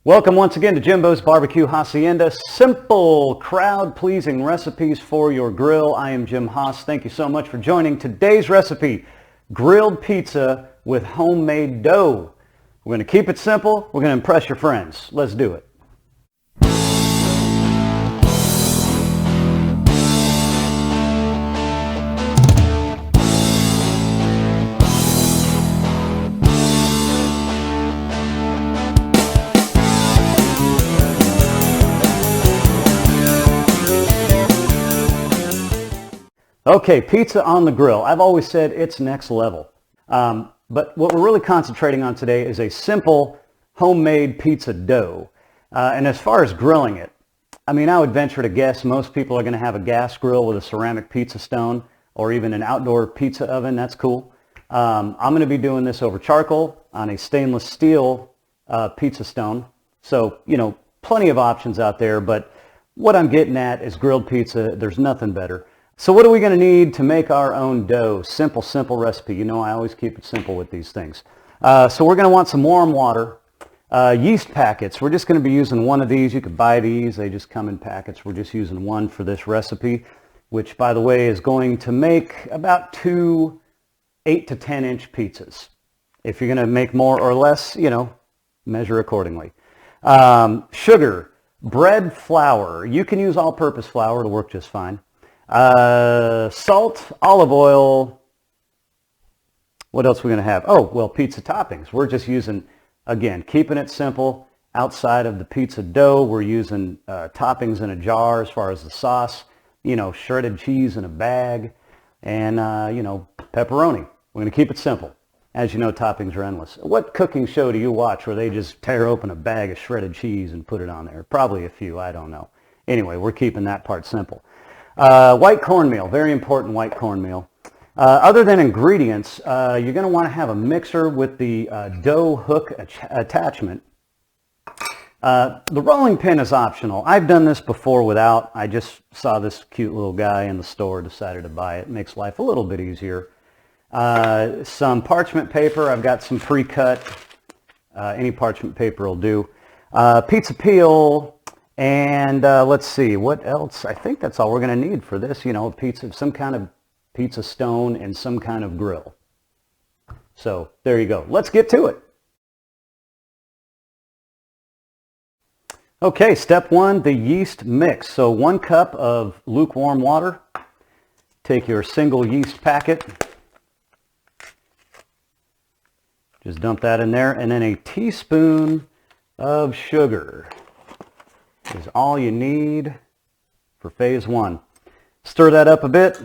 Welcome once again to Jimbo's Barbecue Hacienda. Simple, crowd-pleasing recipes for your grill. I am Jim Haas. Thank you so much for joining. Today's recipe, grilled pizza with homemade dough. We're going to keep it simple. We're going to impress your friends. Let's do it. Okay, pizza on the grill. I've always said it's next level. But what we're really concentrating on today is a simple homemade pizza dough. And as far as grilling it, I mean, I would venture to guess most people are going to have a gas grill with a ceramic pizza stone or even an outdoor pizza oven. That's cool. I'm going to be doing this over charcoal on a stainless steel pizza stone. So, you know, plenty of options out there. But what I'm getting at is grilled pizza. There's nothing better. So what are we going to need to make our own dough? Simple recipe. You know I always keep it simple with these things. So we're going to want some warm water. Yeast packets. We're just going to be using one of these. You could buy these. They just come in packets. We're just using one for this recipe, which, by the way, is going to make about 2 8 to 10 inch pizzas. If you're going to make more or less, you know, measure accordingly. Sugar, bread flour. You can use all-purpose flour. It'll work just fine. Salt, olive oil. What else are we going to have? Oh, well, pizza toppings. We're just using, again, keeping it simple. Outside of the pizza dough, we're using toppings in a jar as far as the sauce, you know, shredded cheese in a bag, and, you know, pepperoni. We're going to keep it simple. As you know, toppings are endless. What cooking show do you watch where they just tear open a bag of shredded cheese and put it on there? Probably a few, I don't know. Anyway, we're keeping that part simple. White cornmeal, very important white cornmeal. Other than ingredients, you're going to want to have a mixer with the dough hook attachment. The rolling pin is optional. I've done this before without. I just saw this cute little guy in the store, decided to buy it. It makes life a little bit easier. Some parchment paper. I've got some pre-cut. Any parchment paper will do. Pizza peel. And let's see, what else? I think that's all we're going to need for this, you know, pizza, some kind of pizza stone and some kind of grill. So there you go. Let's get to it. Okay, step one, the yeast mix. So 1 cup of lukewarm water. Take your single yeast packet. Just dump that in there. And then a teaspoon of sugar is all you need for phase 1. Stir that up a bit.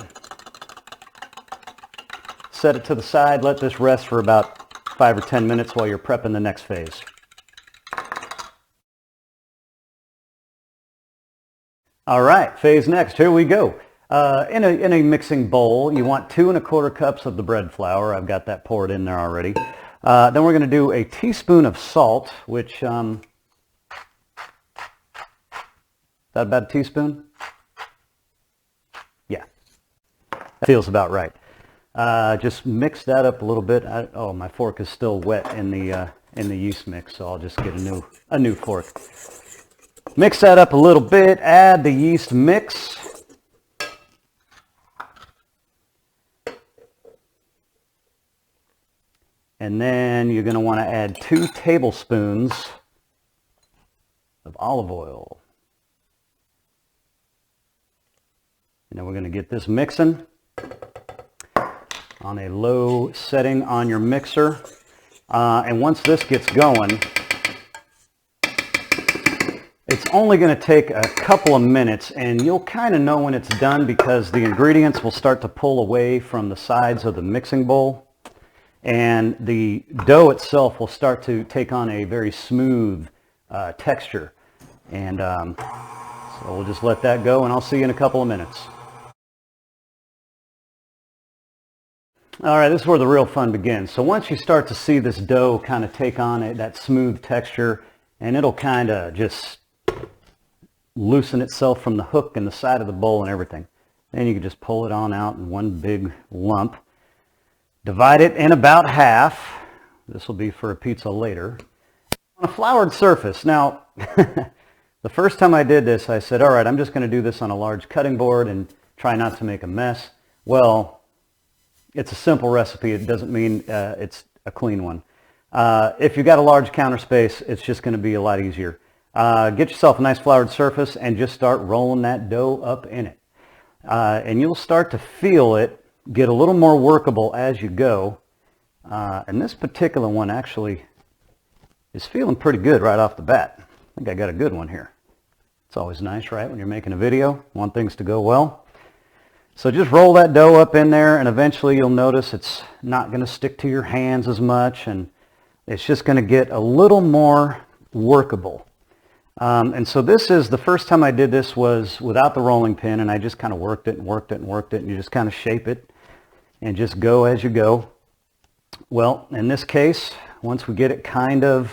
Set it to the side. Let this rest for about 5 or 10 minutes while you're prepping the next phase. All right, phase next. Here we go. In a mixing bowl, you want 2 1/4 cups of the bread flour. I've got that poured in there already. Then we're going to do a teaspoon of salt, which is that about a teaspoon? Yeah, that feels about right. Just mix that up a little bit. Oh, my fork is still wet in the yeast mix, so I'll just get a new fork. Mix that up a little bit. Add the yeast mix. And then you're going to want to add 2 tablespoons of olive oil. And then we're going to get this mixing on a low setting on your mixer. And once this gets going, it's only going to take a couple of minutes, and you'll kind of know when it's done because the ingredients will start to pull away from the sides of the mixing bowl, and the dough itself will start to take on a very smooth texture. And so we'll just let that go, and I'll see you in a couple of minutes. All right, this is where the real fun begins. So once you start to see this dough kind of take on that smooth texture, and it'll kind of just loosen itself from the hook and the side of the bowl and everything, then you can just pull it on out in one big lump. Divide it in about half. This will be for a pizza later. On a floured surface. Now, the first time I did this, I said, all right, I'm just going to do this on a large cutting board and try not to make a mess. Well, it's a simple recipe. It doesn't mean it's a clean one. If you've got a large counter space, it's just going to be a lot easier. Get yourself a nice floured surface and just start rolling that dough up in it. And you'll start to feel it get a little more workable as you go. And this particular one actually is feeling pretty good right off the bat. I think I got a good one here. It's always nice, right, when you're making a video, want things to go well. So just roll that dough up in there, and eventually you'll notice it's not going to stick to your hands as much, and it's just going to get a little more workable. And so this is, the first time I did this was without the rolling pin, and I just kind of worked it and worked it and worked it, and you just kind of shape it and just go as you go. Well, in this case, once we get it kind of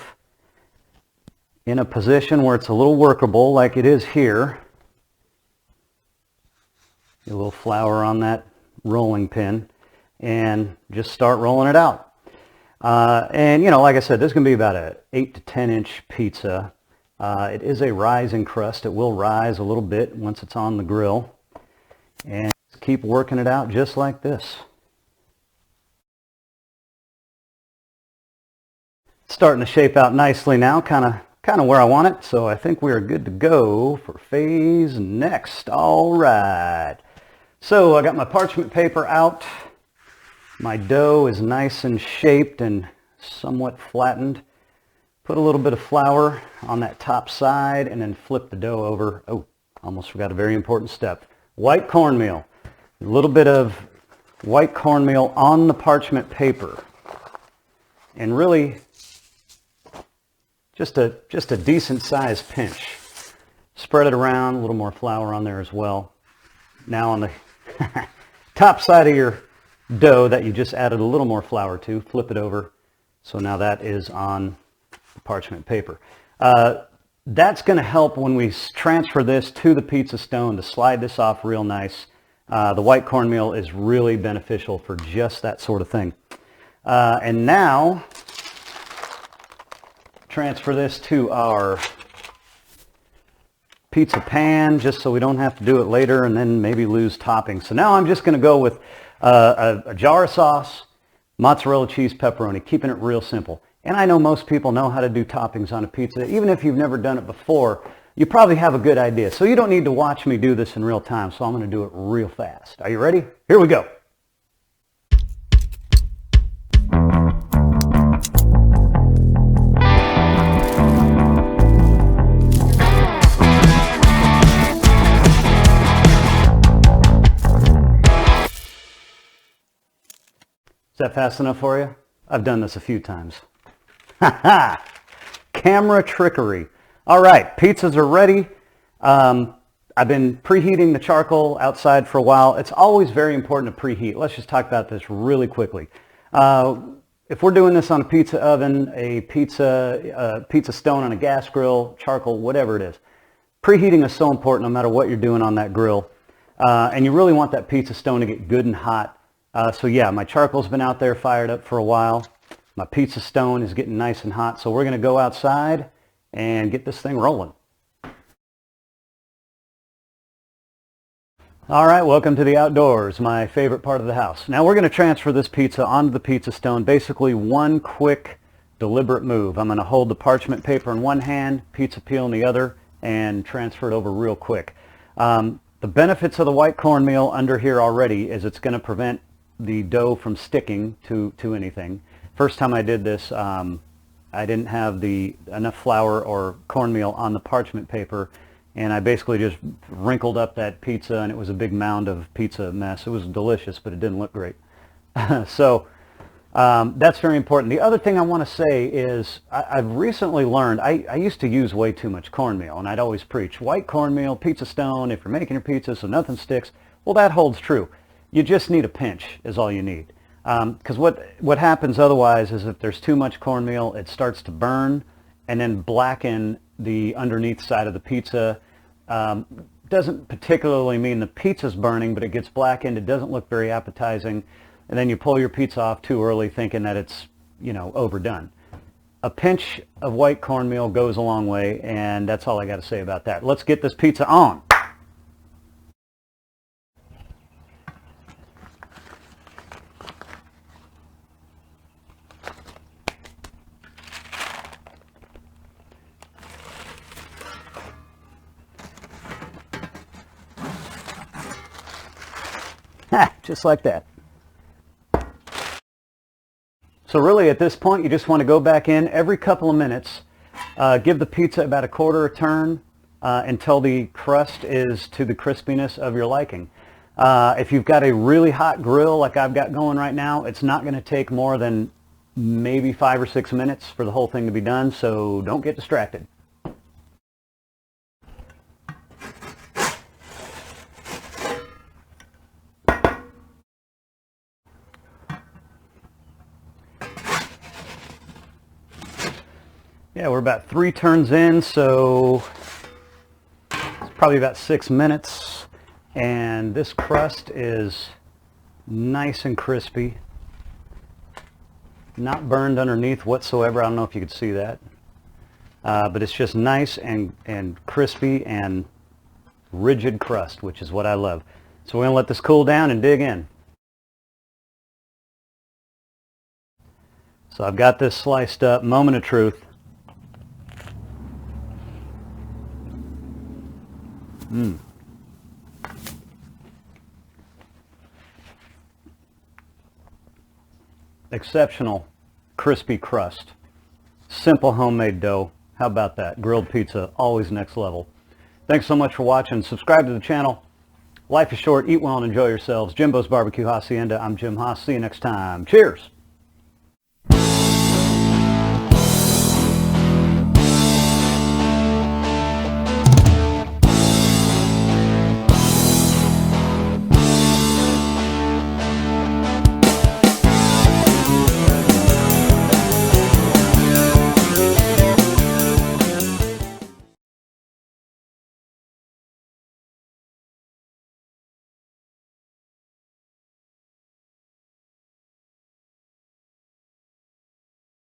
in a position where it's a little workable like it is here, a little flour on that rolling pin, and just start rolling it out. And you know, like I said, this is going to be about a 8 to 10 inch pizza. It is a rising crust. It will rise a little bit once it's on the grill, and just keep working it out just like this. It's starting to shape out nicely now, kind of where I want it. So I think we are good to go for phase next. All right. So I got my parchment paper out. My dough is nice and shaped and somewhat flattened. Put a little bit of flour on that top side and then flip the dough over. Oh, almost forgot a very important step. White cornmeal. A little bit of white cornmeal on the parchment paper. And really just a decent sized pinch. Spread it around, a little more flour on there as well. Now on the top side of your dough that you just added a little more flour to, flip it over. So now that is on the parchment paper. That's going to help when we transfer this to the pizza stone to slide this off real nice. The white cornmeal is really beneficial for just that sort of thing. And now transfer this to our pizza pan just so we don't have to do it later and then maybe lose toppings. So now I'm just going to go with a jar of sauce, mozzarella cheese, pepperoni, keeping it real simple. And I know most people know how to do toppings on a pizza. Even if you've never done it before, you probably have a good idea. So you don't need to watch me do this in real time. So I'm going to do it real fast. Are you ready? Here we go. Is that fast enough for you? I've done this a few times. Ha ha! Camera trickery. All right, pizzas are ready. I've been preheating the charcoal outside for a while. It's always very important to preheat. Let's just talk about this really quickly. If we're doing this on a pizza oven, a pizza stone on a gas grill, charcoal, whatever it is, preheating is so important no matter what you're doing on that grill. And you really want that pizza stone to get good and hot. So yeah, my charcoal's been out there fired up for a while. My pizza stone is getting nice and hot. So we're going to go outside and get this thing rolling. All right, welcome to the outdoors, my favorite part of the house. Now we're going to transfer this pizza onto the pizza stone. Basically one quick, deliberate move. I'm going to hold the parchment paper in one hand, pizza peel in the other, and transfer it over real quick. The benefits of the white cornmeal under here already is it's going to prevent the dough from sticking to anything. First time I did this, I didn't have enough flour or cornmeal on the parchment paper, and I basically just wrinkled up that pizza, and it was a big mound of pizza mess. It was delicious, but it didn't look great. So that's very important. The other thing I want to say is I've recently learned, I used to use way too much cornmeal, and I'd always preach white cornmeal, pizza stone, if you're making your pizza so nothing sticks. Well, that holds true. You just need a pinch is all you need. Because what happens otherwise is if there's too much cornmeal, it starts to burn and then blacken the underneath side of the pizza. Doesn't particularly mean the pizza's burning, but it gets blackened. It doesn't look very appetizing. And then you pull your pizza off too early thinking that it's, you know, overdone. a pinch of white cornmeal goes a long way, and that's all I got to say about that. Let's get this pizza on. Just like that. So really at this point you just want to go back in every couple of minutes, give the pizza about a quarter a turn until the crust is to the crispiness of your liking. If you've got a really hot grill like I've got going right now, it's not going to take more than maybe 5 or 6 minutes for the whole thing to be done, so don't get distracted. Yeah, we're about 3 turns in, so it's probably about 6 minutes. And this crust is nice and crispy. Not burned underneath whatsoever. I don't know if you could see that. But it's just nice and crispy and rigid crust, which is what I love. So we're going to let this cool down and dig in. So I've got this sliced up. Moment of truth. Exceptional crispy crust. Simple homemade dough. How about that? Grilled pizza, always next level. Thanks so much for watching. Subscribe to the channel. Life is short. Eat well and enjoy yourselves. Jimbo's Barbecue Hacienda. I'm Jim Haas. See you next time. Cheers.